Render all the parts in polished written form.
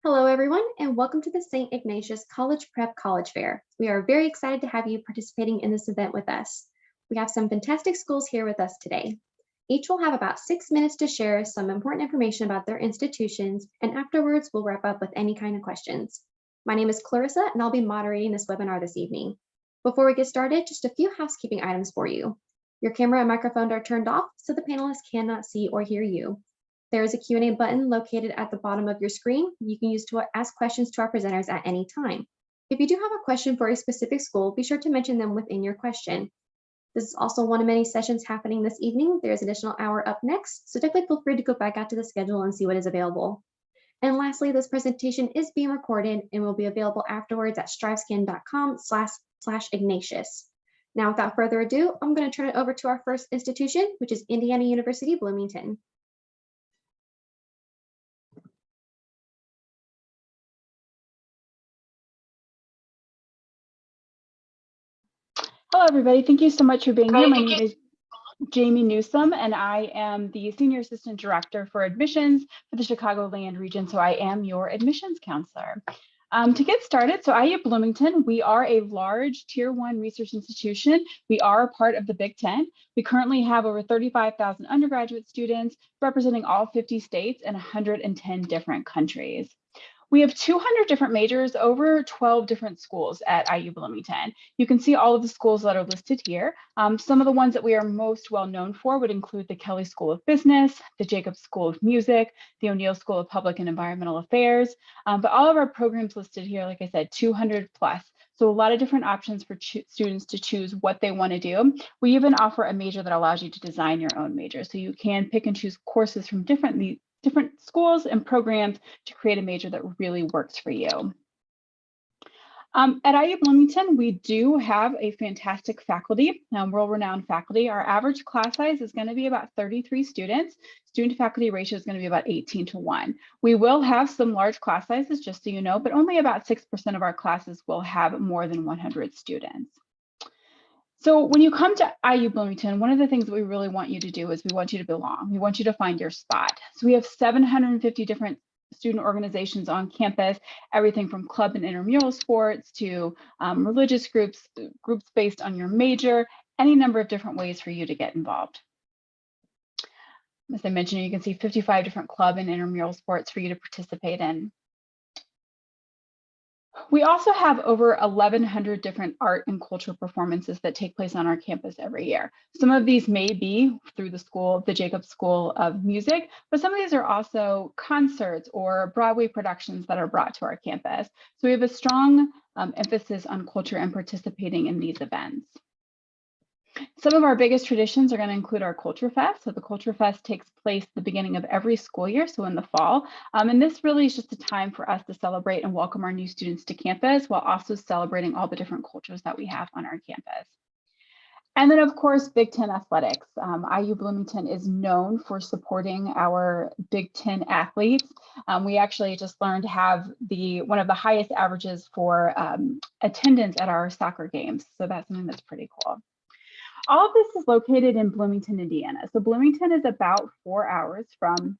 Hello, everyone, and welcome to the St. Ignatius College Prep College Fair. We are very excited to have you participating in this event with us. We have some fantastic schools here with us today. Each will have about 6 minutes to share some important information about their institutions, and afterwards we'll wrap up with any kind of questions. My name is Clarissa, and I'll be moderating this webinar this evening. Before we get started, just a few housekeeping items for you. Your camera and microphone are turned off so the panelists cannot see or hear you. There is a Q&A button located at the bottom of your screen. You can use to ask questions to our presenters at any time. If you do have a question for a specific school, be sure to mention them within your question. This is also one of many sessions happening this evening. There's an additional hour up next, so definitely feel free to go back out to the schedule and see what is available. And lastly, this presentation is being recorded and will be available afterwards at strivescan.com/Ignatius. Now, without further ado, I'm going to turn it over to our first institution, which is Indiana University, Bloomington. Hello, everybody. Thank you so much for being here. My name is Jamie Newsome, and I am the Senior Assistant Director for Admissions for the Chicagoland region, so I am your admissions counselor. To get started, so IUBloomington, we are a large Tier 1 research institution. We are a part of the Big Ten. We currently have over 35,000 undergraduate students representing all 50 states and 110 different countries. We have 200 different majors, over 12 different schools at IUBloomington. You can see all of the schools that are listed here. Some of the ones that we are most well known for would include the Kelley School of Business, the Jacobs School of Music, the O'Neill School of Public and Environmental Affairs. But all of our programs listed here, like I said, 200 plus. So a lot of different options for students to choose what they want to do. We even offer a major that allows you to design your own major. So you can pick and choose courses from different schools and programs to create a major that really works for you. At IUBloomington, we do have a fantastic faculty, world-renowned faculty. Our average class size is going to be about 33 students. Student-to-faculty ratio is going to be about 18:1. We will have some large class sizes, just so you know, but only about 6% of our classes will have more than 100 students. So when you come to IUBloomington, one of the things that we really want you to do is we want you to belong. We want you to find your spot. So we have 750 different student organizations on campus, everything from club and intramural sports to religious groups based on your major, any number of different ways for you to get involved. As I mentioned, you can see 55 different club and intramural sports for you to participate in. We also have over 1,100 different art and culture performances that take place on our campus every year. Some of these may be through the school, the Jacobs School of Music, but some of these are also concerts or Broadway productions that are brought to our campus. So we have a strong emphasis on culture and participating in these events. Some of our biggest traditions are going to include our Culture Fest. So the Culture Fest takes place at the beginning of every school year, so in the fall. And this really is just a time for us to celebrate and welcome our new students to campus while also celebrating all the different cultures that we have on our campus. And then, of course, Big Ten athletics. IUBloomington is known for supporting our Big Ten athletes. We actually just learned to have one of the highest averages for attendance at our soccer games. So that's something that's pretty cool. All of this is located in Bloomington, Indiana. So Bloomington is about 4 hours from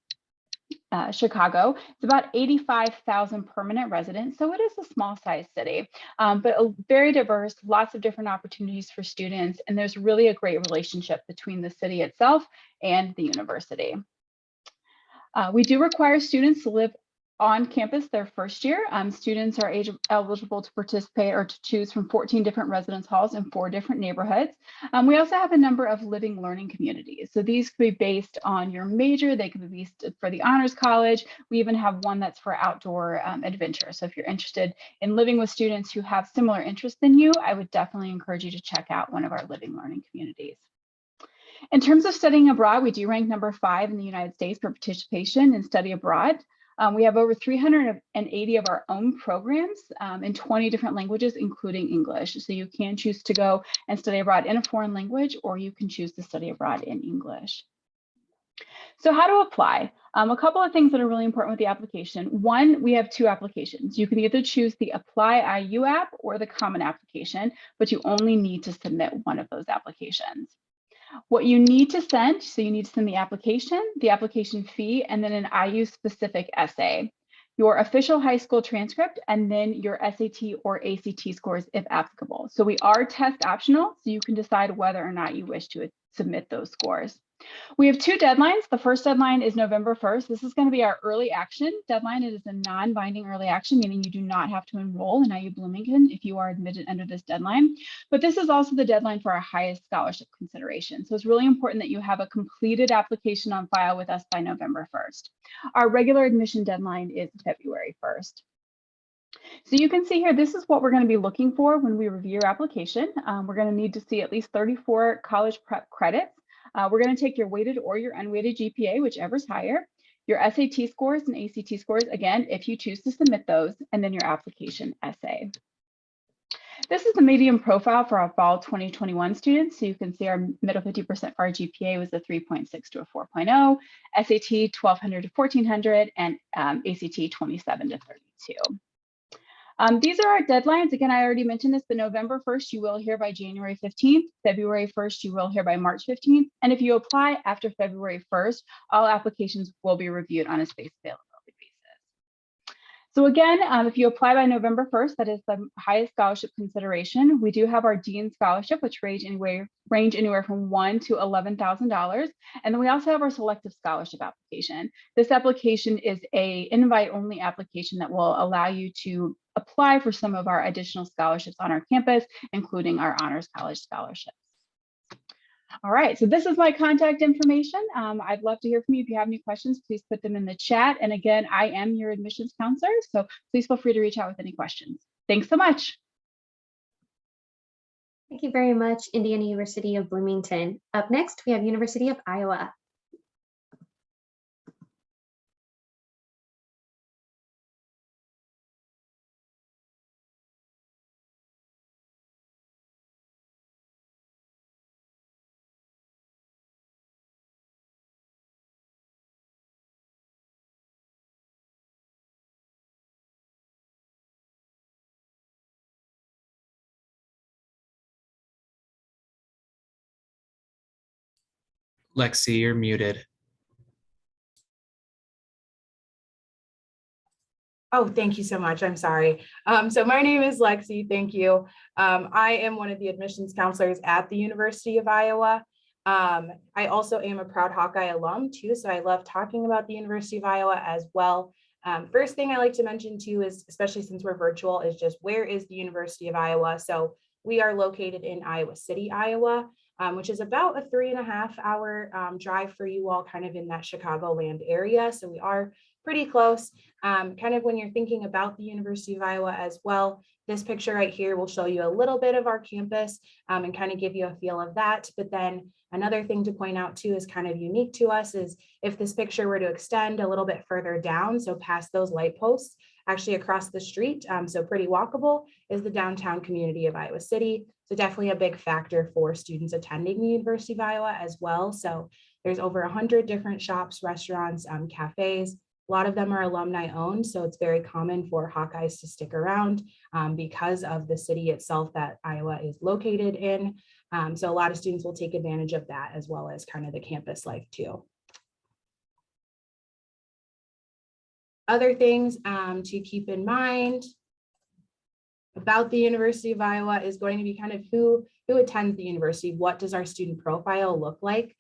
Chicago. It's about 85,000 permanent residents. So it is a small sized city, but very diverse, lots of different opportunities for students. And there's really a great relationship between the city itself and the university. We do require students to live on campus their first year. Students are eligible to participate or to choose from 14 different residence halls in 4 different neighborhoods. We also have a number of living learning communities. So these could be based on your major. They could be based for the Honors College. We even have one that's for outdoor adventure. So if you're interested in living with students who have similar interests than you, I would definitely encourage you to check out one of our living learning communities. In terms of studying abroad, we do rank number 5 in the United States for participation in study abroad. We have over 380 of our own programs in 20 different languages, including English. So you can choose to go and study abroad in a foreign language, or you can choose to study abroad in English. So how to apply? A couple of things that are really important with the application. One, we have 2 applications. You can either choose the Apply IU app or the Common application, but you only need to submit one of those applications. What you need to send, so you need to send the application fee, and then an IU specific essay. your official high school transcript, and then your SAT or ACT scores if applicable. So we are test optional, so you can decide whether or not you wish to submit those scores. We have two deadlines. The first deadline is November 1st. This is going to be our early action deadline. It is a non-binding early action, meaning you do not have to enroll in IUBloomington if you are admitted under this deadline. But this is also the deadline for our highest scholarship consideration. So it's really important that you have a completed application on file with us by November 1st. Our regular admission deadline is February 1st. So you can see here, this is what we're going to be looking for when we review your application. We're going to need to see at least 34 college prep credits. We're going to take your weighted or your unweighted GPA, whichever's higher, your SAT scores and ACT scores, again, if you choose to submit those, and then your application essay. This is the median profile for our fall 2021 students. So you can see our middle 50% for our GPA was a 3.6 to a 4.0, SAT 1200 to 1400, and ACT 27 to 32. These are our deadlines. Again, I already mentioned this, but November 1st, you will hear by January 15th. February 1st, you will hear by March 15th. And if you apply after February 1st, all applications will be reviewed on a space availability basis. So again, if you apply by November 1st, that is the highest scholarship consideration. We do have our Dean Scholarship, which range anywhere from $1,000 to $11,000. And then we also have our Selective Scholarship application. This application is an invite-only application that will allow you to apply for some of our additional scholarships on our campus, including our Honors College scholarships. All right, so this is my contact information. I'd love to hear from you. If you have any questions, please put them in the chat. And again, I am your admissions counselor, so please feel free to reach out with any questions. Thanks so much. Thank you very much, Indiana University of Bloomington. Up next, we have University of Iowa. Lexi, you're muted. Oh, thank you so much. I'm sorry. So my name is Lexi. Thank you. I am one of the admissions counselors at the University of Iowa. I also am a proud Hawkeye alum too, so I love talking about the University of Iowa as well. First thing I like to mention too is, especially since we're virtual, is just where is the University of Iowa? So we are located in Iowa City, Iowa, which is about a 3.5 hour drive for you all, kind of in that Chicagoland area. So we are pretty close. Kind of when you're thinking about the University of Iowa as well, this picture right here will show you a little bit of our campus and kind of give you a feel of that. But then another thing to point out too is kind of unique to us is if this picture were to extend a little bit further down, so past those light posts, actually across the street, so pretty walkable, is the downtown community of Iowa City. So definitely a big factor for students attending the University of Iowa as well. So there's over 100 different shops, restaurants, cafes. A lot of them are alumni owned, so it's very common for Hawkeyes to stick around because of the city itself that Iowa is located in. So a lot of students will take advantage of that, as well as kind of the campus life too. Other things to keep in mind about the University of Iowa is going to be kind of who attends the university. What does our student profile look like?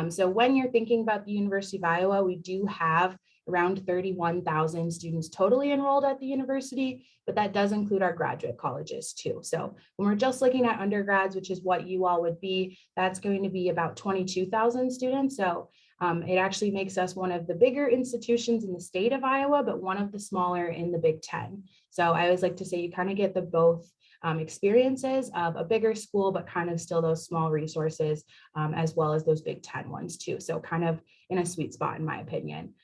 So when you're thinking about the University of Iowa, we do have around 31,000 students totally enrolled at the university, but that does include our graduate colleges too. So when we're just looking at undergrads, which is what you all would be, that's going to be about 22,000 students. So it actually makes us one of the bigger institutions in the state of Iowa, but one of the smaller in the Big Ten. So I always like to say you kind of get the both experiences of a bigger school, but kind of still those small resources, as well as those Big Ten ones too. So kind of in a sweet spot, in my opinion.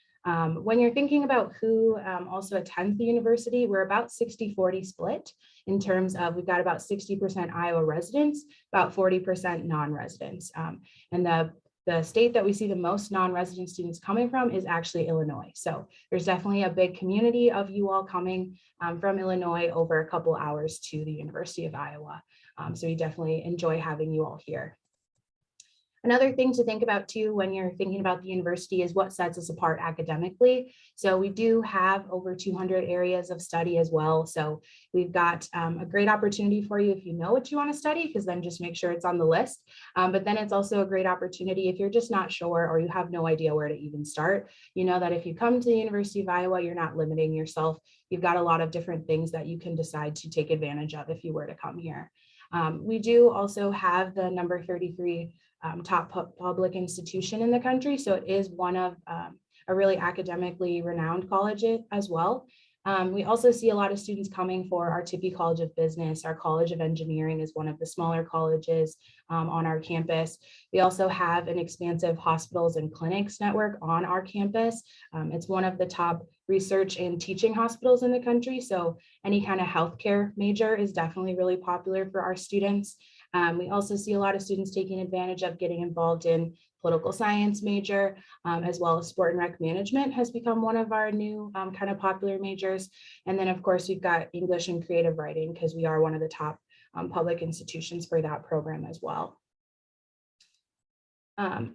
When you're thinking about who also attends the university, we're about 60-40 split in terms of we've got about 60% Iowa residents, about 40% non-residents. And the state that we see the most non-resident students coming from is actually Illinois. So there's definitely a big community of you all coming from Illinois over a couple hours to the University of Iowa. So we definitely enjoy having you all here. Another thing to think about too when you're thinking about the university is what sets us apart academically. So we do have over 200 areas of study as well. So we've got a great opportunity for you if you know what you want to study, because then just make sure it's on the list. But then it's also a great opportunity if you're just not sure or you have no idea where to even start. You know that if you come to the University of Iowa, you're not limiting yourself. You've got a lot of different things that you can decide to take advantage of if you were to come here. We do also have the number 33 top public institution in the country. So it is one of a really academically renowned college as well. We also see a lot of students coming for our Tippie College of Business. Our College of Engineering is one of the smaller colleges on our campus. We also have an expansive hospitals and clinics network on our campus. It's one of the top research and teaching hospitals in the country. So any kind of healthcare major is definitely really popular for our students. We also see a lot of students taking advantage of getting involved in political science major, as well as sport and rec management has become one of our new kind of popular majors. And then of course, we've got English and creative writing because we are one of the top public institutions for that program as well.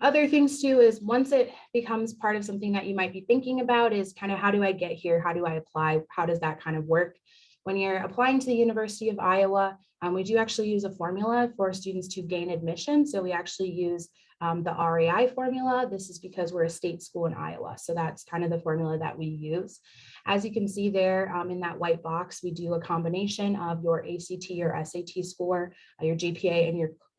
Other things too is once it becomes part of something that you might be thinking about is kind of how do I get here? How do I apply? How does that kind of work? When you're applying to the University of Iowa, we do actually use a formula for students to gain admission. So we actually use the RAI formula. This is because we're a state school in Iowa. So that's kind of the formula that we use. As you can see there in that white box, we do a combination of your ACT or SAT score, your GPA,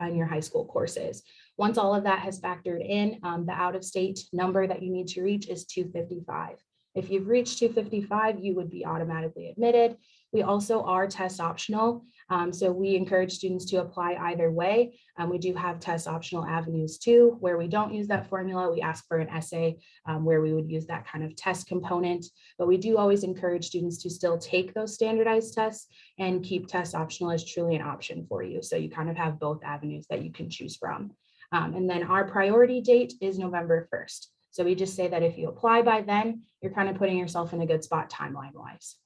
and your high school courses. Once all of that has factored in, the out-of-state number that you need to reach is 255. If you've reached 255, you would be automatically admitted. We also are test optional. So we encourage students to apply either way. We do have test optional avenues too, where we don't use that formula. We ask for an essay where we would use that kind of test component, but we do always encourage students to still take those standardized tests and keep test optional as truly an option for you. So you kind of have both avenues that you can choose from. And then our priority date is November 1st. So we just say that if you apply by then, you're kind of putting yourself in a good spot timeline wise.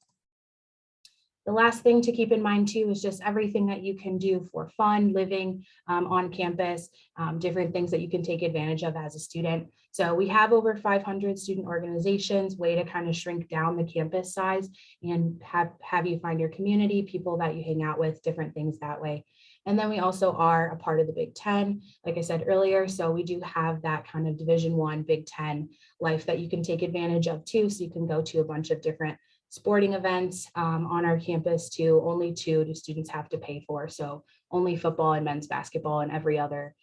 The last thing to keep in mind too is just everything that you can do for fun, living on campus, different things that you can take advantage of as a student. So we have over 500 student organizations, way to kind of shrink down the campus size and have you find your community, people that you hang out with, different things that way. And then we also are a part of the Big Ten, like I said earlier. So we do have that kind of Division I, Big Ten life that you can take advantage of too. So you can go to a bunch of different sporting events on our campus too. Only 2 do students have to pay for. So only football and men's basketball, and every other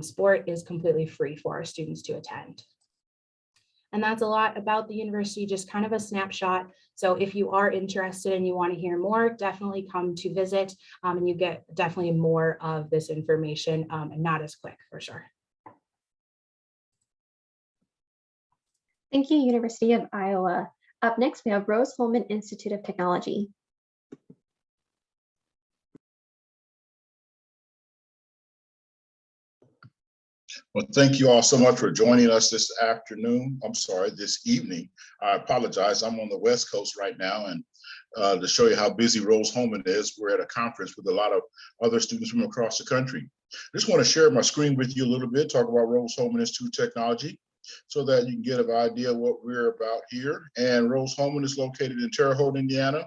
sport is completely free for our students to attend. And that's a lot about the university, just kind of a snapshot. So if you are interested and you want to hear more, definitely come to visit and you get definitely more of this information and not as quick for sure. Thank you, University of Iowa. Up next, we have Rose-Hulman Institute of Technology. Well, thank you all so much for joining us this afternoon. I'm sorry, this evening. I apologize. I'm on the West Coast right now, and to show you how busy Rose-Hulman is, we're at a conference with a lot of other students from across the country. I just want to share my screen with you a little bit, talk about Rose-Hulman Institute of Technology, so that you can get an idea of what we're about here. And Rose-Hulman is located in Terre Haute, Indiana.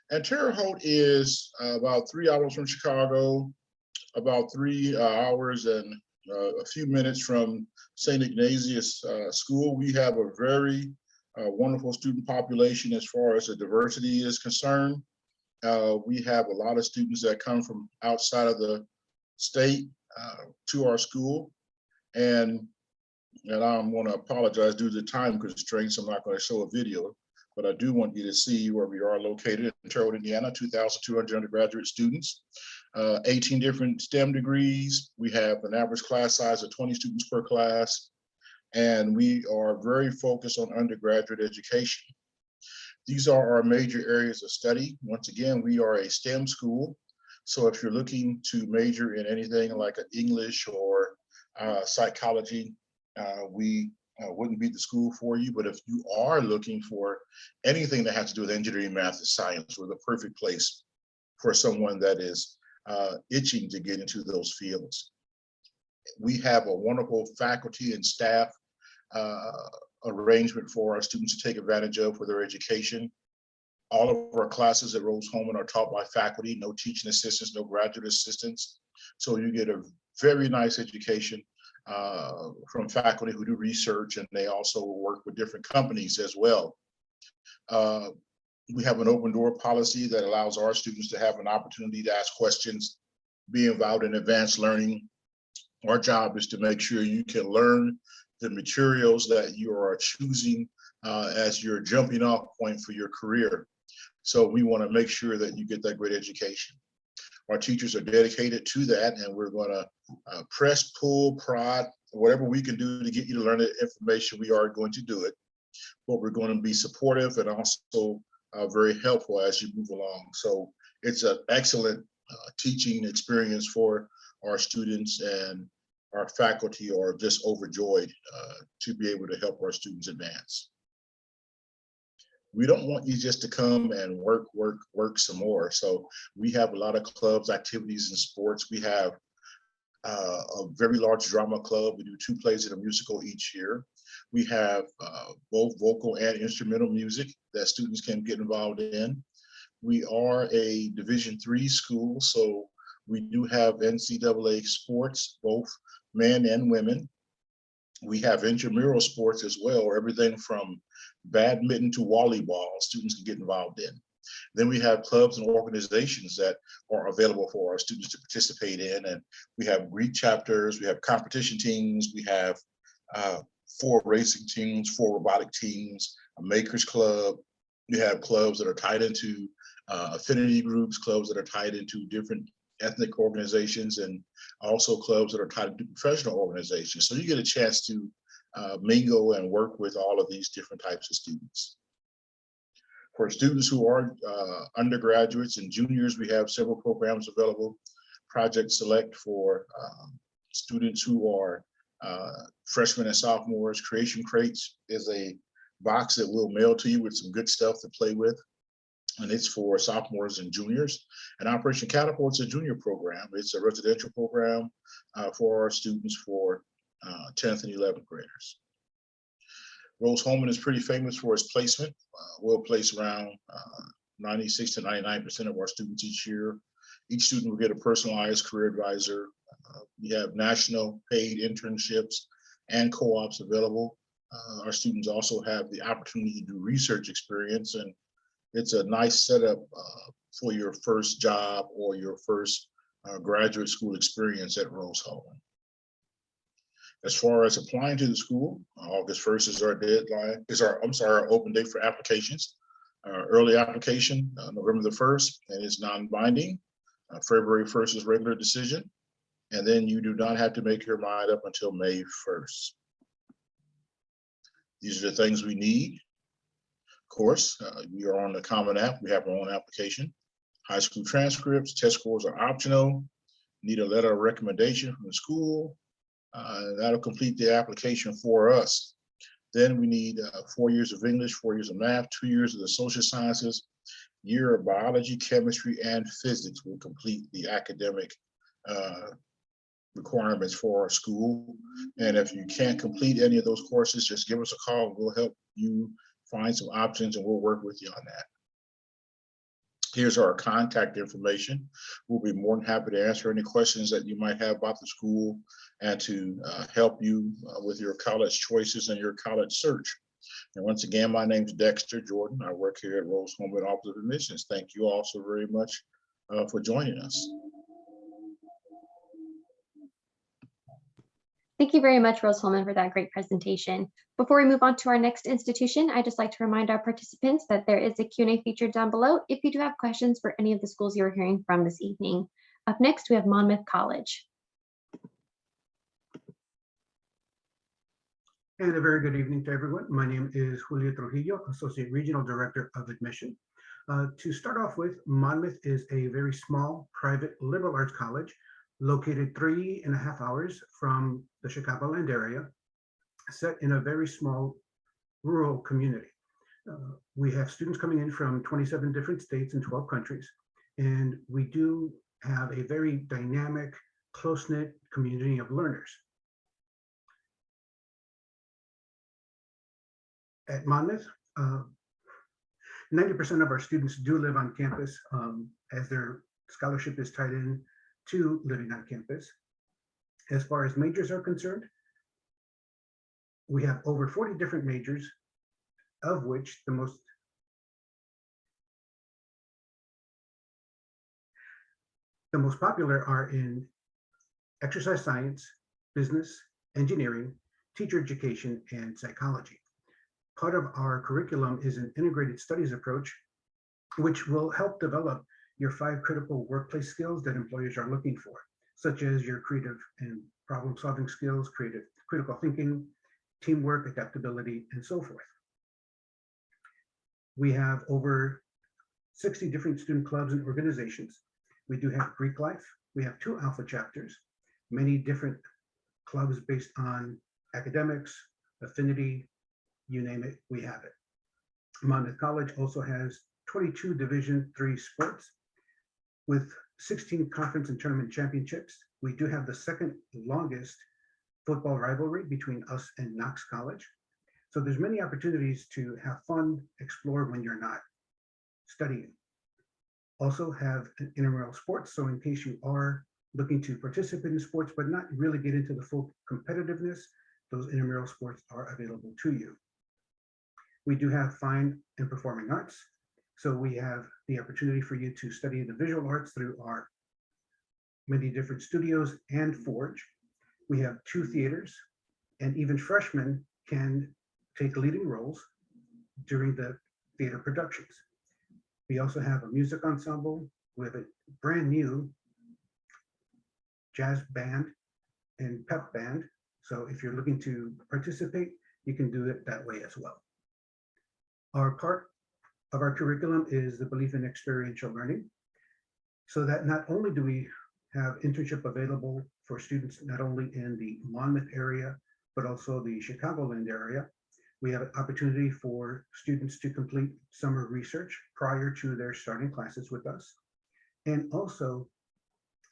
And Terre Haute is about 3 hours from Chicago, about 3 hours and a few minutes from St. Ignatius School. We have a very wonderful student population as far as the diversity is concerned. We have a lot of students that come from outside of the state to our school. And I'm going to apologize due to time constraints. I'm not going to show a video, but I do want you to see where we are located in Terre Haute, Indiana, 2,200 undergraduate students. 18 different STEM degrees. We have an average class size of 20 students per class, and we are very focused on undergraduate education. These are our major areas of study. Once again, we are a STEM school. So if you're looking to major in anything like English or psychology, we wouldn't be the school for you. But if you are looking for anything that has to do with engineering, math, and science, we're the perfect place for someone that is itching to get into those fields. We have a wonderful faculty and staff arrangement for our students to take advantage of for their education. All of our classes at Rose-Hulman are taught by faculty, no teaching assistants, no graduate assistants. So you get a very nice education from faculty who do research, and they also work with different companies as well. We have an open door policy that allows our students to have an opportunity to ask questions, be involved in advanced learning. Our job is to make sure you can learn the materials that you are choosing as your jumping off point for your career. So we want to make sure that you get that great education. Our teachers are dedicated to that, and we're going to press, pull, prod, whatever we can do to get you to learn the information. We are going to do it, but we're going to be supportive and also very helpful as you move along. So it's an excellent teaching experience for our students, and our faculty are just overjoyed to be able to help our students advance. We don't want you just to come and work some more. So we have a lot of clubs, activities, and sports. We have a very large drama club. We do 2 plays in a musical each year. We have both vocal and instrumental music that students can get involved in. We are a Division III school, so we do have NCAA sports, both men and women. We have intramural sports as well, everything from badminton to volleyball, students can get involved in. Then we have clubs and organizations that are available for our students to participate in. And we have Greek chapters, we have competition teams, we have 4 racing teams, 4 robotic teams, a makers club. We have clubs that are tied into affinity groups, clubs that are tied into different ethnic organizations, and also clubs that are tied to professional organizations. So you get a chance to mingle and work with all of these different types of students. For students who are undergraduates and juniors, we have several programs available. Project Select for students who are freshmen and sophomores. Creation Crates is a box that we'll mail to you with some good stuff to play with, and it's for sophomores and juniors. And Operation Catapult's a junior program. It's a residential program for our students for 10th and 11th graders. Rose-Hulman is pretty famous for its placement. We'll place around 96 to 99% of our students each year. Each student will get a personalized career advisor. We have national paid internships and co-ops available. Our students also have the opportunity to do research experience, and it's a nice setup for your first job or your first graduate school experience at Rose-Hulman. As far as applying to the school, August 1st is our deadline, our open date for applications. Early application, November the 1st, and it's non-binding. February 1st is regular decision. And then you do not have to make your mind up until May 1st. These are the things we need. Of course, we are on the Common App. We have our own application. High school transcripts, test scores are optional. Need a letter of recommendation from the school. That'll complete the application for us. Then we need 4 years of English, 4 years of math, 2 years of the social sciences, year of biology, chemistry, and physics will complete the academic requirements for our school. And if you can't complete any of those courses, just give us a call. We'll help you find some options, and we'll work with you on that. Here's our contact information. We'll be more than happy to answer any questions that you might have about the school and to help you with your college choices and your college search. And once again, my name is Dexter Jordan. I work here at Rose-Hulman Office of Admissions. Thank you all so very much for joining us. Thank you very much, Rose-Hulman, for that great presentation. Before we move on to our next institution, I'd just like to remind our participants that there is a Q&A feature down below if you do have questions for any of the schools you're hearing from this evening. Up next, we have Monmouth College. And a very good evening to everyone. My name is Julio Trujillo, Associate Regional Director of Admission. To start off with, Monmouth is a very small, private liberal arts college located 3.5 hours from the Chicagoland area, set in a very small rural community. We have students coming in from 27 different states and 12 countries, and we do have a very dynamic close-knit community of learners. At Monmouth, 90% of our students do live on campus as their scholarship is tied in to living on campus. As far as majors are concerned, we have over 40 different majors, of which the most popular are in exercise science, business, engineering, teacher education, and psychology. Part of our curriculum is an integrated studies approach, which will help develop your 5 critical workplace skills that employers are looking for, such as your creative and problem-solving skills, critical thinking, teamwork, adaptability, and so forth. We have over 60 different student clubs and organizations. We do have Greek life. We have 2 alpha chapters, many different clubs based on academics, affinity, you name it, we have it. Monmouth College also has 22 Division III sports with 16 conference and tournament championships. We do have the second longest football rivalry between us and Knox College. So there's many opportunities to have fun, explore when you're not studying. Also have intramural sports. So in case you are looking to participate in sports, but not really get into the full competitiveness, those intramural sports are available to you. We do have fine and performing arts. So we have the opportunity for you to study the visual arts through our many different studios and Forge. We have 2 theaters, and even freshmen can take leading roles during the theater productions. We also have a music ensemble with a brand new jazz band and pep band. So if you're looking to participate, you can do it that way as well. Our part of our curriculum is the belief in experiential learning, so that not only do we have internship available for students not only in the Monmouth area, but also the Chicagoland area. We have an opportunity for students to complete summer research prior to their starting classes with us. And also,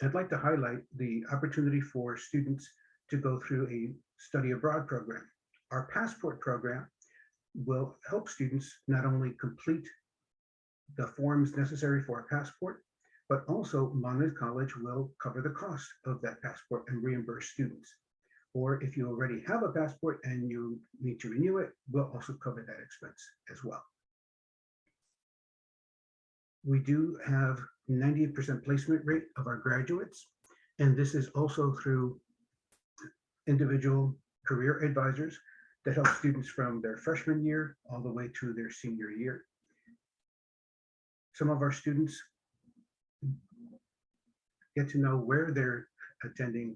I'd like to highlight the opportunity for students to go through a study abroad program. Our passport program will help students not only complete the forms necessary for a passport, but also Monmouth College will cover the cost of that passport and reimburse students. Or if you already have a passport and you need to renew it, we'll also cover that expense as well. We do have 90% placement rate of our graduates, and this is also through individual career advisors that help students from their freshman year all the way to their senior year. Some of our students get to know where they're attending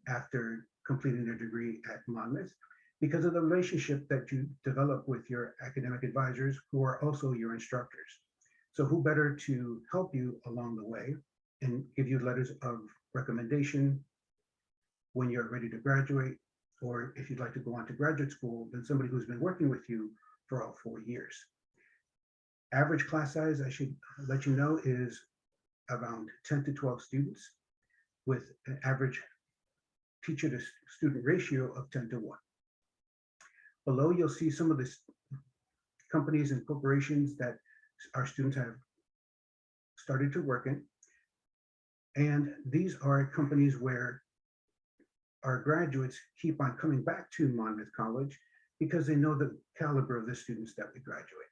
after completing their degree at Monmouth because of the relationship that you develop with your academic advisors who are also your instructors. So who better to help you along the way and give you letters of recommendation when you're ready to graduate, or if you'd like to go on to graduate school, than somebody who's been working with you for all 4 years. Average class size, I should let you know, is around 10 to 12 students with an average teacher to student ratio of 10 to 1. Below, you'll see some of the companies and corporations that our students have started to work in. And these are companies where our graduates keep on coming back to Monmouth College because they know the caliber of the students that we graduate.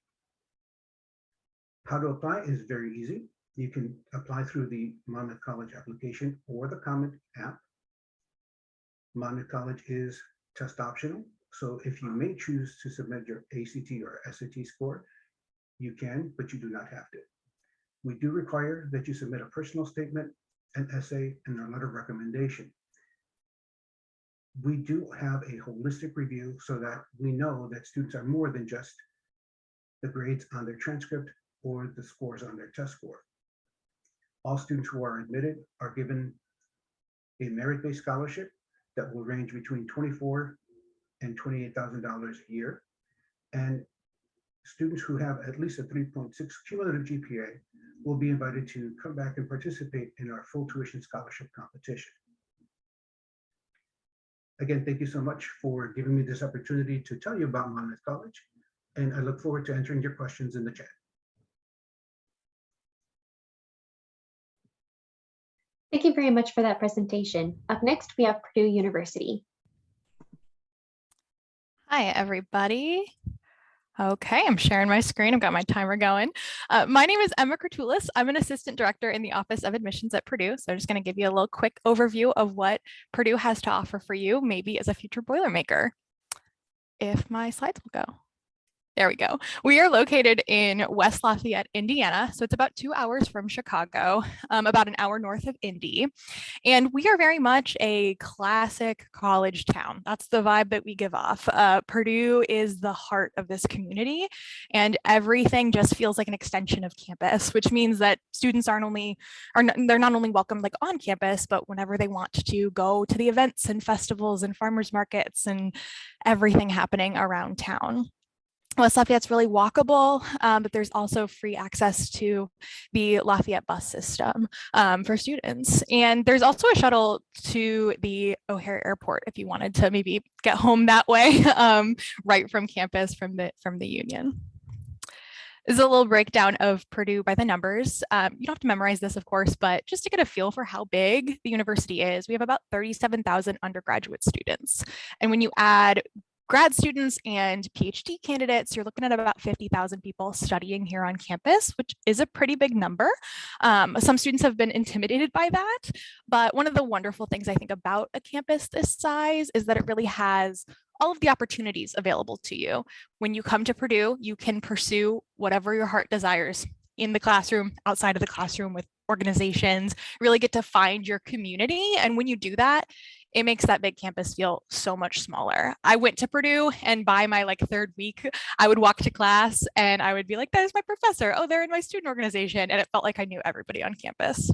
How to apply is very easy. You can apply through the Monmouth College application or the Common app. Monmouth College is test optional, so if you may choose to submit your ACT or SAT score, you can, but you do not have to. We do require that you submit a personal statement, an essay, and a letter of recommendation. We do have a holistic review so that we know that students are more than just the grades on their transcript or the scores on their test score. All students who are admitted are given a merit-based scholarship that will range between $24,000 and $28,000 a year. And students who have at least a 3.6 cumulative GPA will be invited to come back and participate in our full tuition scholarship competition. Again, thank you so much for giving me this opportunity to tell you about Monmouth College, and I look forward to answering your questions in the chat. Thank you very much for that presentation. Up next, we have Purdue University. Hi, everybody. Okay, I'm sharing my screen. I've got my timer going. My name is Emma Kurtulis. I'm an assistant director in the Office of Admissions at Purdue. So I'm just going to give you a little quick overview of what Purdue has to offer for you, maybe as a future Boilermaker. If my slides will go. There we go. We are located in West Lafayette, Indiana. So it's about 2 hours from Chicago, about an hour north of Indy. And we are very much a classic college town. That's the vibe that we give off. Purdue is the heart of this community, and everything just feels like an extension of campus, which means that students they're not only welcome like on campus, but whenever they want to go to the events and festivals and farmers markets and everything happening around town. West Lafayette's really walkable, but there's also free access to the Lafayette bus system for students. And there's also a shuttle to the O'Hare Airport if you wanted to maybe get home that way, right from campus from the Union. This is a little breakdown of Purdue by the numbers. You don't have to memorize this, of course, but just to get a feel for how big the university is, we have about 37,000 undergraduate students. And when you add grad students and PhD candidates, you're looking at about 50,000 people studying here on campus, which is a pretty big number. Some students have been intimidated by that, but one of the wonderful things I think about a campus this size is that it really has all of the opportunities available to you. When you come to Purdue, you can pursue whatever your heart desires in the classroom, outside of the classroom, with organizations, really get to find your community. And when you do that, it makes that big campus feel so much smaller. I went to Purdue, and by my third week, I would walk to class and I would be like, that is my professor. Oh, they're in my student organization. And it felt like I knew everybody on campus.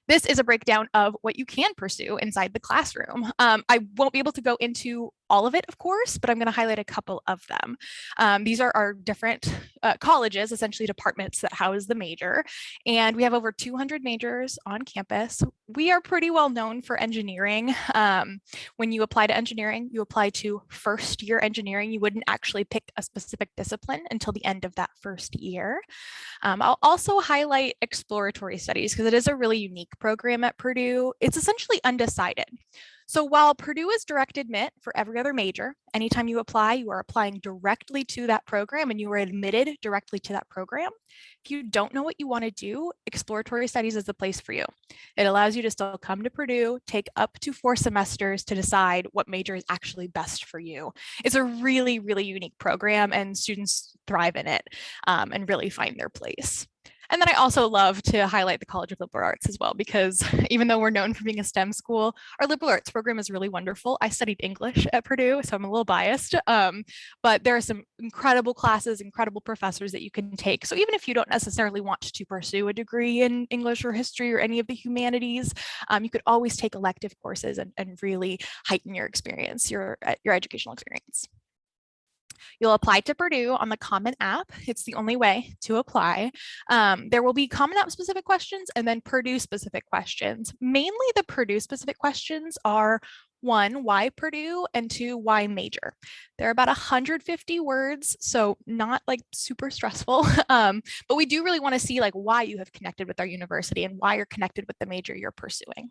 This is a breakdown of what you can pursue inside the classroom. I won't be able to go into all of it, of course, but I'm going to highlight a couple of them. These are our different colleges, essentially departments that house the major. And we have over 200 majors on campus. We are pretty well known for engineering. When you apply to engineering, you apply to first year engineering. You wouldn't actually pick a specific discipline until the end of that first year. I'll also highlight exploratory studies because it is a really unique program at Purdue. It's essentially undecided. So while Purdue is direct admit for every other major, anytime you apply, you are applying directly to that program and you are admitted directly to that program. If you don't know what you want to do, exploratory studies is the place for you. It allows you to still come to Purdue, take up to 4 semesters to decide what major is actually best for you. It's a really, really unique program and students thrive in it and really find their place. And then I also love to highlight the College of Liberal Arts as well, because even though we're known for being a STEM school, our liberal arts program is really wonderful. I studied English at Purdue, so I'm a little biased, but there are some incredible classes, incredible professors that you can take. So even if you don't necessarily want to pursue a degree in English or history or any of the humanities, you could always take elective courses and really heighten your experience, your educational experience. You'll apply to Purdue on the Common App. It's the only way to apply. There will be Common App specific questions and then Purdue specific questions. Mainly the Purdue specific questions are 1, why Purdue, and 2, why major. They're about 150 words, so not super stressful, but we do really want to see why you have connected with our university and why you're connected with the major you're pursuing.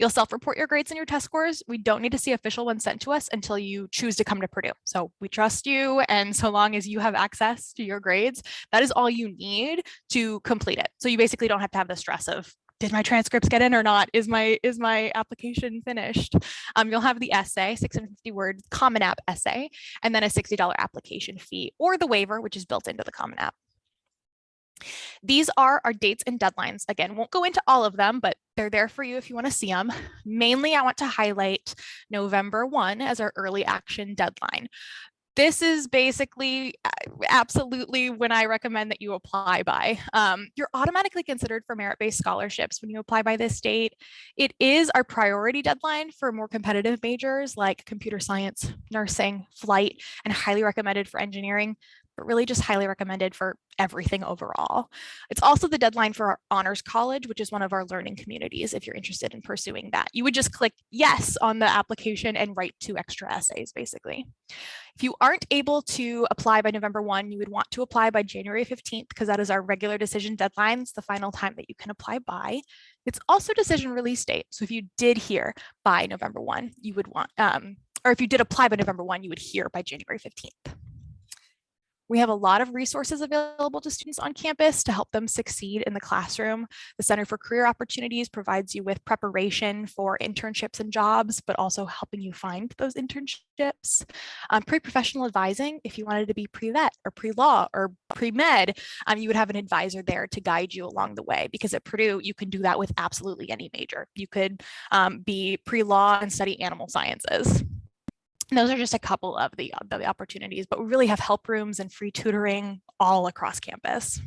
You'll self-report your grades and your test scores. We don't need to see official ones sent to us until you choose to come to Purdue. So we trust you, and so long as you have access to your grades, that is all you need to complete it. So you basically don't have to have the stress of, did my transcripts get in or not? Is my application finished? You'll have the essay, 650 word Common App essay, and then a $60 application fee, or the waiver, which is built into the Common App. These are our dates and deadlines. Again, won't go into all of them, but they're there for you if you want to see them. Mainly, I want to highlight November 1 as our early action deadline. This is basically absolutely when I recommend that you apply by. You're automatically considered for merit-based scholarships when you apply by this date. It is our priority deadline for more competitive majors like computer science, nursing, flight, and highly recommended for engineering. but really just highly recommended for everything overall. It's also the deadline for our Honors College, which is one of our learning communities if you're interested in pursuing that. You would just click yes on the application and write 2 extra essays, basically. If you aren't able to apply by November 1, you would want to apply by January 15th, because that is our regular decision deadline. It's the final time that you can apply by. It's also decision release date. So if you did hear by November 1, you would want, or if you did apply by November 1, you would hear by January 15th. We have a lot of resources available to students on campus to help them succeed in the classroom. The Center for Career Opportunities provides you with preparation for internships and jobs, but also helping you find those internships. Pre-professional advising, if you wanted to be pre-vet or pre-law or pre-med, you would have an advisor there to guide you along the way, because at Purdue, you can do that with absolutely any major. You could be pre-law and study animal sciences. And those are just a couple of the opportunities, but we really have help rooms and free tutoring all across campus.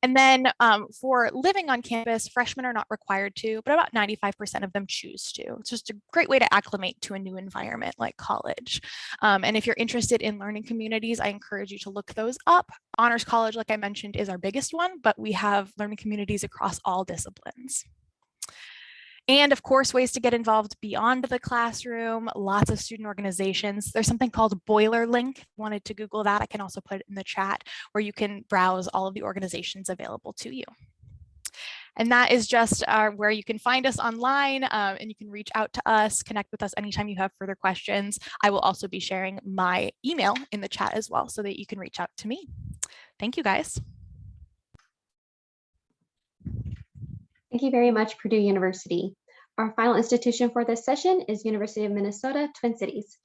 And then for living on campus, freshmen are not required to, but about 95% of them choose to. It's just a great way to acclimate to a new environment like college. And if you're interested in learning communities, I encourage you to look those up. Honors College, like I mentioned, is our biggest one, but we have learning communities across all disciplines. And of course, ways to get involved beyond the classroom, lots of student organizations. There's something called Boiler Link. If you wanted to Google that, I can also put it in the chat, where you can browse all of the organizations available to you. And that is just where you can find us online, and you can reach out to us, connect with us anytime you have further questions. I will also be sharing my email in the chat as well, so that you can reach out to me. Thank you, guys. Thank you very much, Purdue University. Our final institution for this session is University of Minnesota, Twin Cities.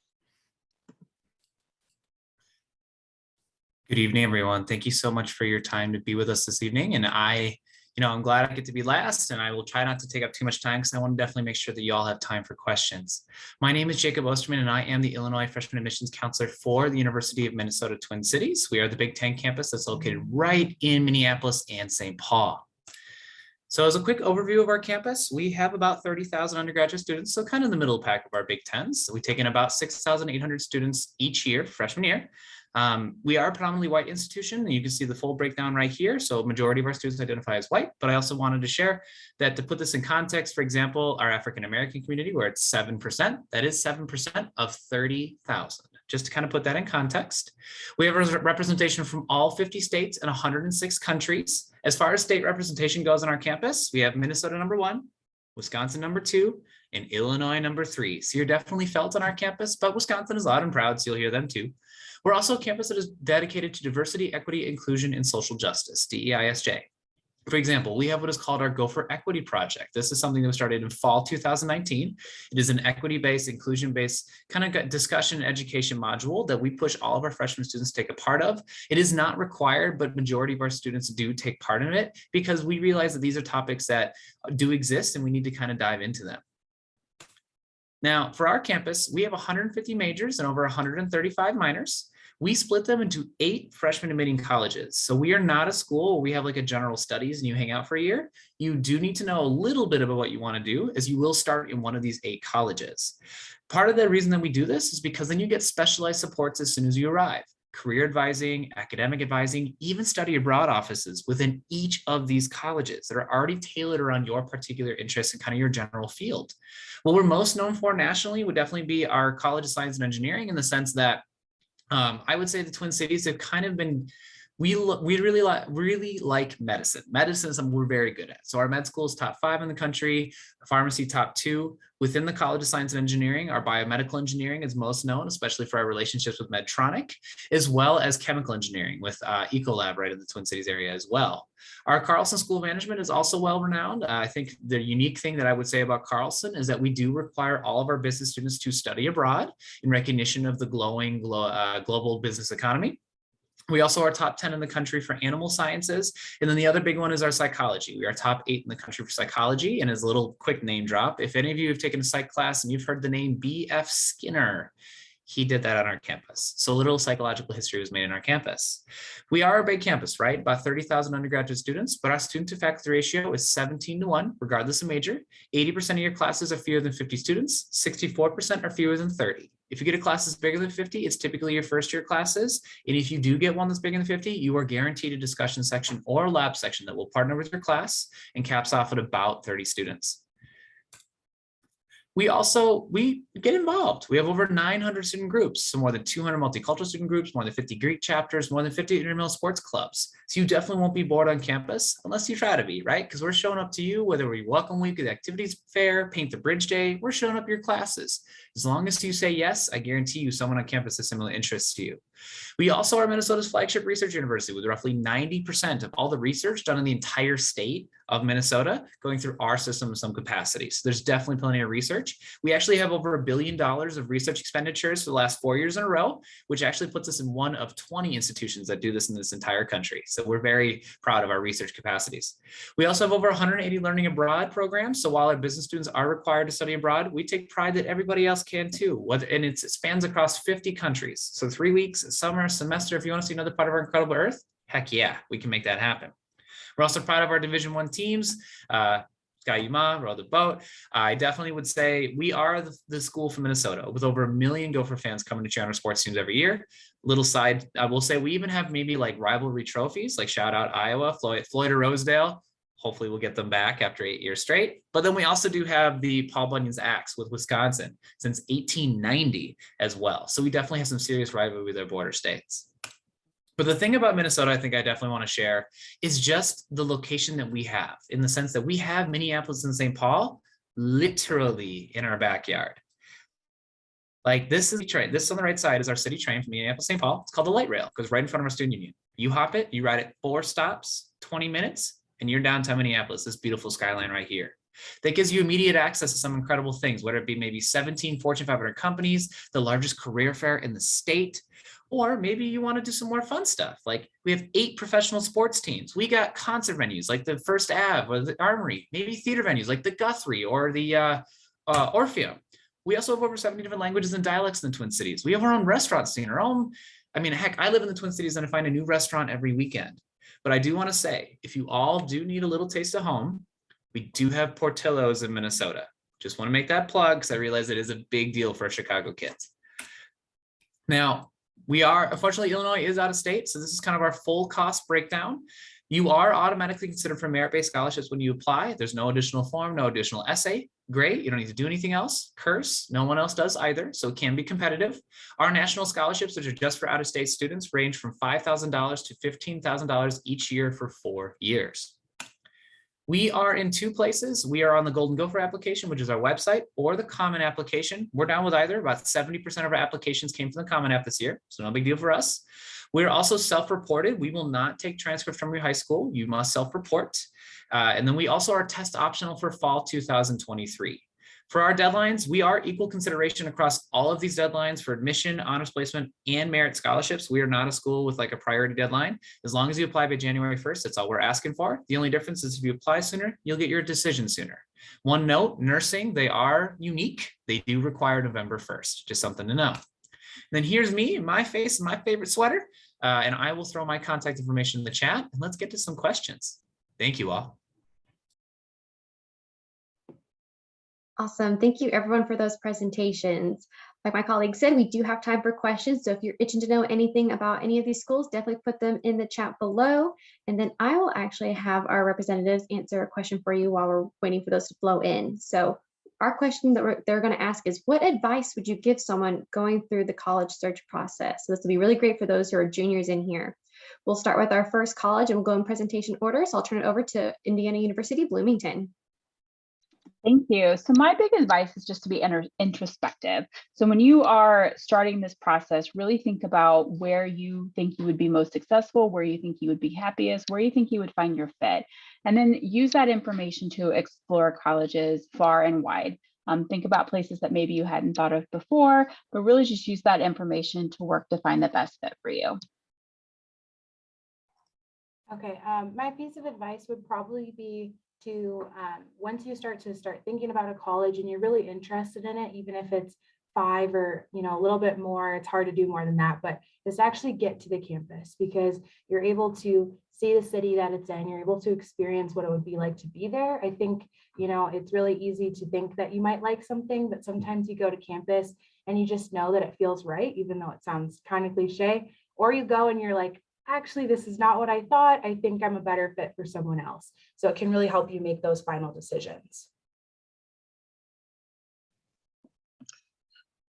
Good evening, everyone. Thank you so much for your time to be with us this evening. And I'm glad I get to be last, and I will try not to take up too much time, because I want to definitely make sure that you all have time for questions. My name is Jacob Osterman, and I am the Illinois Freshman Admissions Counselor for the University of Minnesota, Twin Cities. We are the Big Ten campus that's located right in Minneapolis and St. Paul. So as a quick overview of our campus, we have about 30,000 undergraduate students, so kind of the middle pack of our Big Tens. So we take in about 6,800 students each year, freshman year. We are a predominantly white institution, and you can see the full breakdown right here. So majority of our students identify as white, but I also wanted to share that, to put this in context, for example, our African-American community, where it's 7%, that is 7% of 30,000. Just to kind of put that in context. We have a representation from all 50 states and 106 countries. As far as state representation goes on our campus, we have Minnesota #1, Wisconsin #2, and Illinois #3. So you're definitely felt on our campus, but Wisconsin is loud and proud, so you'll hear them too. We're also a campus that is dedicated to diversity, equity, inclusion, and social justice, DEISJ. For example, we have what is called our Go for Equity project. This is something that was started in fall 2019. It is an equity-based, inclusion-based kind of discussion and education module that we push all of our freshman students to take a part of. It is not required, but majority of our students do take part in it, because we realize that these are topics that do exist and we need to kind of dive into them. Now, for our campus, we have 150 majors and over 135 minors. We split them into 8 freshman admitting colleges. So we are not a school where we have like a general studies and you hang out for a year. You do need to know a little bit about what you want to do, as you will start in one of these 8 colleges. Part of the reason that we do this is because then you get specialized supports as soon as you arrive. Career advising, academic advising, even study abroad offices within each of these colleges that are already tailored around your particular interests and kind of your general field. What we're most known for nationally would definitely be our College of Science and Engineering, in the sense that I would say the Twin Cities have kind of been, we really like medicine. Medicine is something we're very good at. So our med school is top 5 in the country, pharmacy top 2. Within the College of Science and Engineering, our biomedical engineering is most known, especially for our relationships with Medtronic, as well as chemical engineering with Ecolab right in the Twin Cities area as well. Our Carlson School of Management is also well renowned. I think the unique thing that I would say about Carlson is that we do require all of our business students to study abroad in recognition of the glowing global business economy. We also are top 10 in the country for animal sciences. And then the other big one is our psychology. We are top 8 in the country for psychology. And as a little quick name drop, if any of you have taken a psych class and you've heard the name B.F. Skinner, he did that on our campus. So little psychological history was made in our campus. We are a big campus, right? About 30,000 undergraduate students, but our student to faculty ratio is 17:1, regardless of major. 80% of your classes are fewer than 50 students. 64% are fewer than 30. If you get a class that's bigger than 50, it's typically your first year classes. And if you do get one that's bigger than 50, you are guaranteed a discussion section or a lab section that will partner with your class and caps off at about 30 students. We get involved. We have over 900 student groups, so more than 200 multicultural student groups, more than 50 Greek chapters, more than 50 intramural sports clubs. So you definitely won't be bored on campus unless you try to be, right? Because we're showing up to you, whether we welcome week, the activities fair, paint the bridge day, we're showing up your classes. As long as you say yes, I guarantee you someone on campus has similar interests to you. We also are Minnesota's flagship research university with roughly 90% of all the research done in the entire state of Minnesota going through our system in some capacity. So there's definitely plenty of research. We actually have over $1 billion of research expenditures for the last 4 years in a row, which actually puts us in one of 20 institutions that do this in this entire country. So we're very proud of our research capacities. We also have over 180 learning abroad programs. So while our business students are required to study abroad, we take pride that everybody else can too. And it spans across 50 countries. So 3 weeks, summer, semester, if you want to see another part of our incredible earth, heck yeah, we can make that happen. We're also proud of our Division I teams. Sky row the boat. I definitely would say we are the school from Minnesota with over 1 million Gopher fans coming to cheer on our sports teams every year. Little side, I will say we even have maybe like rivalry trophies, like shout out Iowa, Floyd or Rosedale. Hopefully we'll get them back after 8 years straight. But then we also do have the Paul Bunyan's Axe with Wisconsin since 1890 as well. So we definitely have some serious rivalry with our border states. But the thing about Minnesota, I think I definitely want to share is just the location that we have, in the sense that we have Minneapolis and St. Paul literally in our backyard. Like this is the train. This on the right side is our city train from Minneapolis, St. Paul. It's called the Light Rail. It goes right in front of our student union. You hop it, you ride it 4 stops, 20 minutes, and you're downtown Minneapolis, this beautiful skyline right here. That gives you immediate access to some incredible things, whether it be maybe 17 Fortune 500 companies, the largest career fair in the state, or maybe you want to do some more fun stuff. Like we have 8 professional sports teams. We got concert venues like the First Ave or the Armory, maybe theater venues like the Guthrie or the Orpheum. We also have over 70 different languages and dialects in the Twin Cities. We have our own restaurant scene, our own, I mean, heck, I live in the Twin Cities and I find a new restaurant every weekend. But I do want to say, if you all do need a little taste of home, we do have Portillo's in Minnesota. Just want to make that plug because I realize it is a big deal for Chicago kids. Now, unfortunately, Illinois is out of state, so this is kind of our full cost breakdown. You are automatically considered for merit-based scholarships when you apply. There's no additional form, no additional essay. Great, you don't need to do anything else. Curse, no one else does either, so it can be competitive. Our national scholarships, which are just for out-of-state students, range from $5,000 to $15,000 each year for 4 years. We are in 2 places. We are on the Golden Gopher application, which is our website, or the Common application. We're down with either. About 70% of our applications came from the Common app this year, so no big deal for us. We're also self-reported. We will not take transcripts from your high school. You must self-report. And then we also are test optional for fall 2023. For our deadlines, we are equal consideration across all of these deadlines for admission, honors placement, and merit scholarships. We are not a school with like a priority deadline. As long as you apply by January 1st, that's all we're asking for. The only difference is if you apply sooner, you'll get your decision sooner. One note, nursing, they are unique. They do require November 1st, just something to know. And then here's me, my face, my favorite sweater, and I will throw my contact information in the chat, and let's get to some questions. Thank you all. Awesome. Thank you everyone for those presentations. Like my colleague said, we do have time for questions. So if you're itching to know anything about any of these schools, definitely put them in the chat below. And then I will actually have our representatives answer a question for you while we're waiting for those to flow in. So our question that they're going to ask is, what advice would you give someone going through the college search process? So this will be really great for those who are juniors in here. We'll start with our first college and we'll go in presentation order. So I'll turn it over to Indiana University, Bloomington. Thank you. So my big advice is just to be introspective. So when you are starting this process, really think about where you think you would be most successful, where you think you would be happiest, where you think you would find your fit, and then use that information to explore colleges far and wide. Think about places that maybe you hadn't thought of before, but really just use that information to work to find the best fit for you. Okay, my piece of advice would probably be to once you start thinking about a college and you're really interested in it, even if it's 5 or a little bit more, it's hard to do more than that, but just actually get to the campus, because you're able to see the city that it's in, you're able to experience what it would be like to be there. I think it's really easy to think that you might like something, but sometimes you go to campus and you just know that it feels right, even though it sounds kind of cliche, or you go and you're like, actually, this is not what I thought. I think I'm a better fit for someone else. So it can really help you make those final decisions.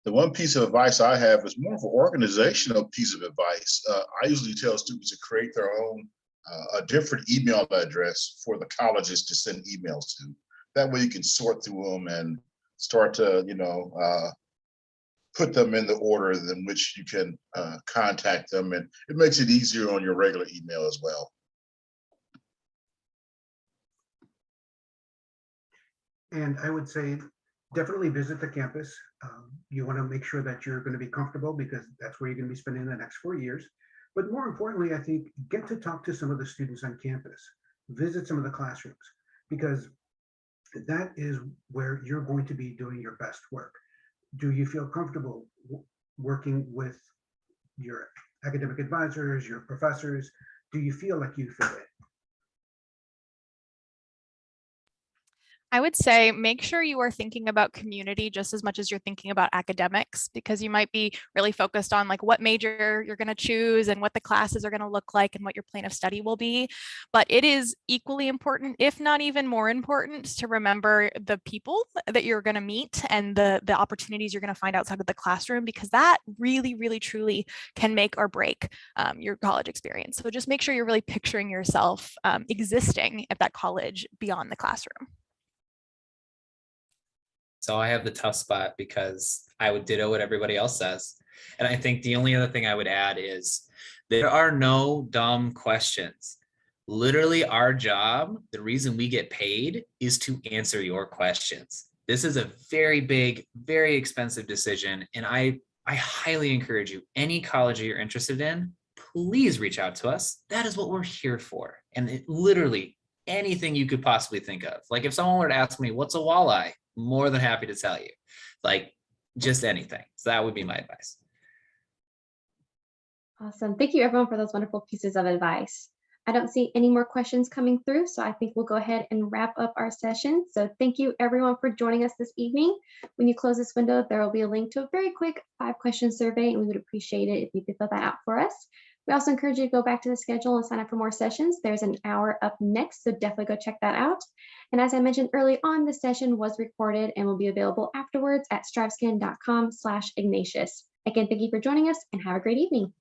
The one piece of advice I have is more of an organizational piece of advice. I usually tell students to create their own, a different email address for the colleges to send emails to. That way you can sort through them and start to, put them in the order in which you can contact them. And it makes it easier on your regular email as well. And I would say, definitely visit the campus. You want to make sure that you're going to be comfortable because that's where you're going to be spending the next 4 years. But more importantly, I think get to talk to some of the students on campus, visit some of the classrooms, because that is where you're going to be doing your best work. Do you feel comfortable working with your academic advisors, your professors? Do you feel like you fit in? I would say make sure you are thinking about community just as much as you're thinking about academics, because you might be really focused on like what major you're going to choose and what the classes are going to look like and what your plan of study will be. But it is equally important, if not even more important, to remember the people that you're going to meet and the opportunities you're going to find outside of the classroom, because that really, really, truly can make or break your college experience. So just make sure you're really picturing yourself existing at that college beyond the classroom. So I have the tough spot because I would ditto what everybody else says. And I think the only other thing I would add is there are no dumb questions. Literally our job, the reason we get paid is to answer your questions. This is a very big, very expensive decision. And I highly encourage you, any college you're interested in, please reach out to us. That is what we're here for. And literally anything you could possibly think of. Like if someone were to ask me, what's a walleye? More than happy to tell you, like just anything. So that would be my advice. Awesome. Thank you everyone for those wonderful pieces of advice. I don't see any more questions coming through, so I think we'll go ahead and wrap up our session. So thank you everyone for joining us this evening. When you close this window, there will be a link to a very quick 5-question survey, and we would appreciate it if you could fill that out for us. We also encourage you to go back to the schedule and sign up for more sessions. There's an hour up next, so definitely go check that out. And as I mentioned early on, the session was recorded and will be available afterwards at strivescan.com/Ignatius. Again, thank you for joining us and have a great evening.